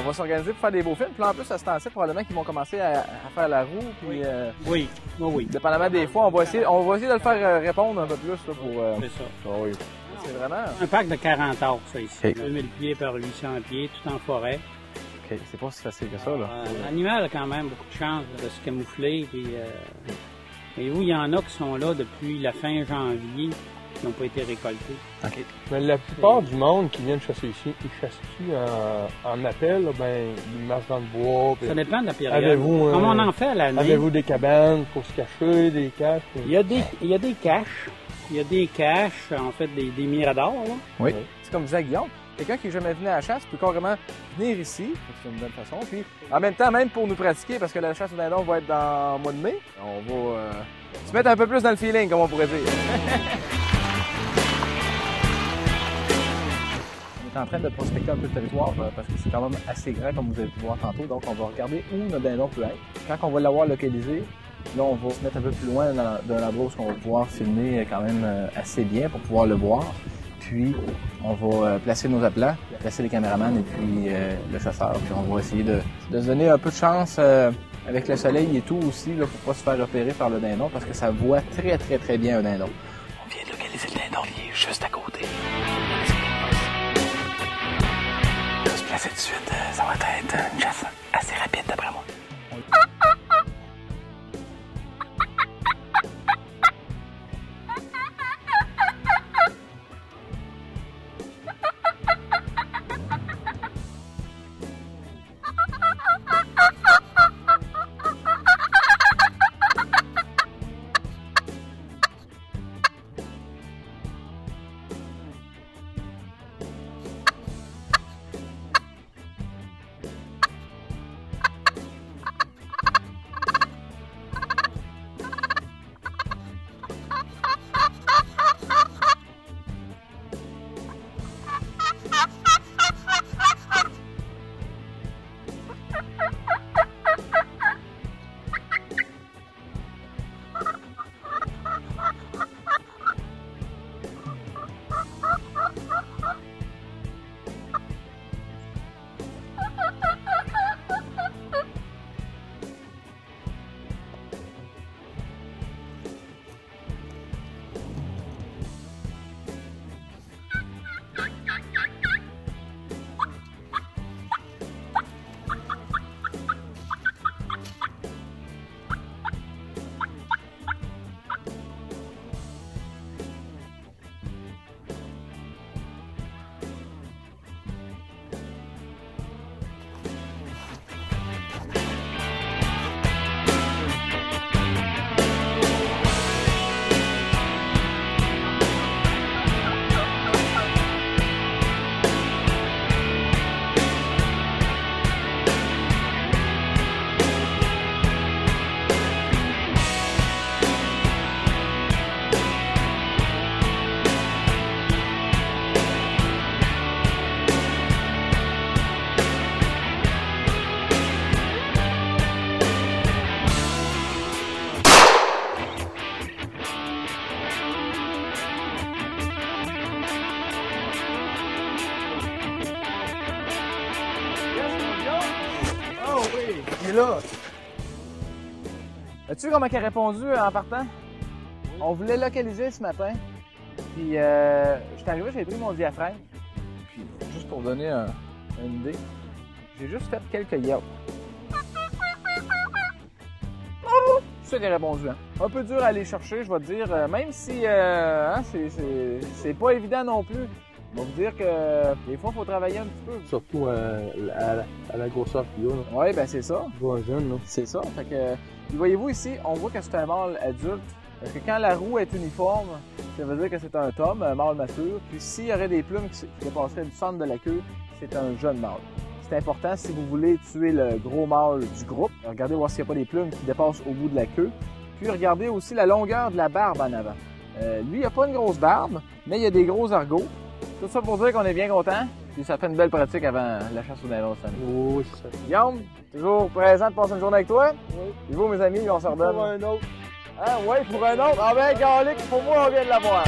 va s'organiser pour faire des beaux films. Puis là, en plus, à ce temps-ci, probablement qu'ils vont commencer à faire la roue. Puis, oui. Oui. Dépendamment des fois, on va essayer de le faire répondre un peu plus là, pour. C'est ça. Oui. C'est vraiment. Un parc de 40 acres, ça, ici. Okay. 2000 pieds par 800 pieds, tout en forêt. OK. C'est pas si facile que ça, là. L'animal a quand même beaucoup de chance de se camoufler. Puis, et où il y en a qui sont là depuis la fin janvier, qui n'ont pas été récoltés. OK. Mais la plupart du monde qui vient chasser ici, ils chassent-tu en appel, là, ben, ils marchent dans le bois. Ça dépend de la période. Avez-vous, comme on en fait à l'année. Avez-vous des cabanes pour se cacher, des caches? Il y a des caches. Il y a des caches, en fait, des miradors, là. Oui. C'est comme disait Guillaume. Quelqu'un qui n'est jamais venu à la chasse peut carrément venir ici, c'est une bonne façon. Puis en même temps, même pour nous pratiquer, parce que la chasse au dindon va être dans le mois de mai, on va se mettre un peu plus dans le feeling, comme on pourrait dire. On est en train de prospecter un peu le territoire parce que c'est quand même assez grand, comme vous avez pu voir tantôt. Donc on va regarder où notre dindon peut être. Quand on va l'avoir localisé, là on va se mettre un peu plus loin dans l'endroit où on va pouvoir filmer quand même assez bien pour pouvoir le voir. Puis, on va placer nos aplats, placer les caméramans et puis le chasseur. Puis, on va essayer de se donner un peu de chance avec le soleil et tout aussi, là, pour pas se faire repérer par le dindon, parce que ça voit très, très, très bien un dindon. On vient de localiser le dindon, il est juste à côté. On va se placer tout de suite. Ça va être une chasse assez rapide, d'après moi. Il est là. As-tu vu comment il a répondu en partant? On voulait localiser ce matin. Puis, j'étais arrivé, j'ai pris mon diaphragme. Puis, juste pour donner une idée, j'ai juste fait quelques yelps. C'est ça qu'il a répondu. Hein? Un peu dur à aller chercher, je vais te dire. Même si c'est pas évident non plus. Je vais vous dire que des fois, il faut travailler un petit peu. Surtout à la grosseur qu'il y a. Oui, ben c'est ça. Je vois un jeune, là. C'est ça. Fait que, voyez-vous ici, on voit que c'est un mâle adulte. Parce que quand la roue est uniforme, ça veut dire que c'est un tome, un mâle mature. Puis s'il y aurait des plumes qui dépasseraient du centre de la queue, c'est un jeune mâle. C'est important si vous voulez tuer le gros mâle du groupe. Regardez voir s'il n'y a pas des plumes qui dépassent au bout de la queue. Puis regardez aussi la longueur de la barbe en avant. Lui, il n'a pas une grosse barbe, mais il y a des gros argots. Tout ça pour dire qu'on est bien content. Puis ça fait une belle pratique avant la chasse au dindon cette année. Oui, c'est ça. Guillaume, toujours présent de passer une journée avec toi. Oui. Et vous, mes amis, on se redonne. Pour un autre. Ah, ouais, pour un autre. Ah ben, Garlic, pour moi, on vient de l'avoir.